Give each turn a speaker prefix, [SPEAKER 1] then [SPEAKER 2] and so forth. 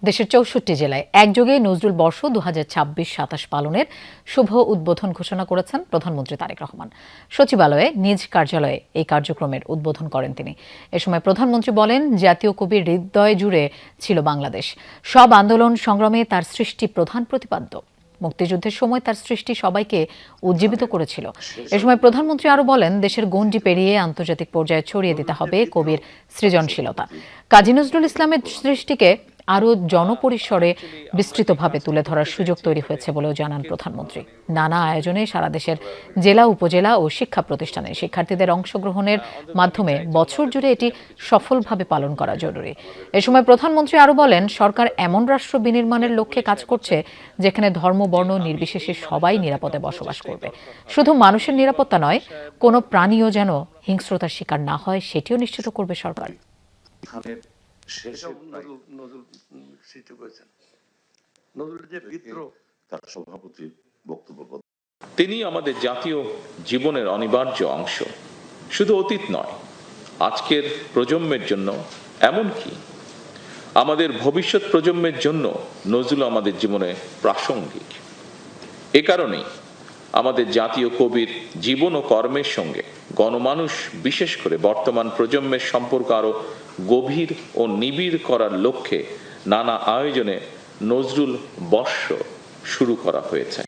[SPEAKER 1] দেশের ৬৪ জেলায় একযোগে নজরুল বর্ষ ২০২৬-২৭ পালনের শুভ উদ্বোধন ঘোষণা করেছেন প্রধানমন্ত্রী তারেক রহমান। সচিবালয়ে নিজ কার্যালয়ে এই কার্যক্রমের উদ্বোধন করেন তিনি। এ সময় প্রধানমন্ত্রী বলেন, জাতীয় কবির হৃদয় জুড়ে ছিল বাংলাদেশ। সব আন্দোলন সংগ্রামে তার সৃষ্টি প্রধান প্রতিপাদ্য। মুক্তিযুদ্ধের সময় তার সৃষ্টি সবাইকে উজ্জীবিত করেছিল। এ সময় প্রধানমন্ত্রী আরও বলেন, দেশের গণ্ডি পেরিয়ে আন্তর্জাতিক পর্যায়ে ছড়িয়ে দিতে হবে কবির সৃজনশীলতা। কাজী নজরুল ইসলামের সৃষ্টিকে আরও জনপরিসরে বিস্তৃতভাবে তুলে ধরার সুযোগ তৈরি হয়েছে বলেও জানান প্রধানমন্ত্রী। নানা আয়োজনে সারা দেশের জেলা, উপজেলা ও শিক্ষা প্রতিষ্ঠানে শিক্ষার্থীদের অংশগ্রহণের মাধ্যমে বছর জুড়ে এটি সফলভাবে পালন করা জরুরি। এ সময় প্রধানমন্ত্রী আরও বলেন, সরকার এমন রাষ্ট্র বিনির্মাণের লক্ষ্যে কাজ করছে যেখানে ধর্ম, বর্ণ নির্বিশেষে সবাই নিরাপদে বসবাস করবে। শুধু মানুষের নিরাপত্তা নয়, কোনো প্রাণীও যেন হিংস্রতার শিকার না হয় সেটিও নিশ্চিত করবে সরকার।
[SPEAKER 2] তিনি আমাদের জাতীয় জীবনের অনিবার্য অংশ, শুধু অতীত নয়, আজকের প্রজন্মের জন্য, এমনকি আমাদের ভবিষ্যৎ প্রজন্মের জন্য নজরুল আমাদের জীবনে প্রাসঙ্গিক। এ কারণেই আমাদের জাতীয় কবির জীবন ও কর্মের সঙ্গে গণমানুষ, বিশেষ করে বর্তমান প্রজন্মের সম্পর্ক আরো গভীর ও নিবিড় করার লক্ষ্যে নানা আয়োজনে নজরুল বর্ষ শুরু করা হয়েছে।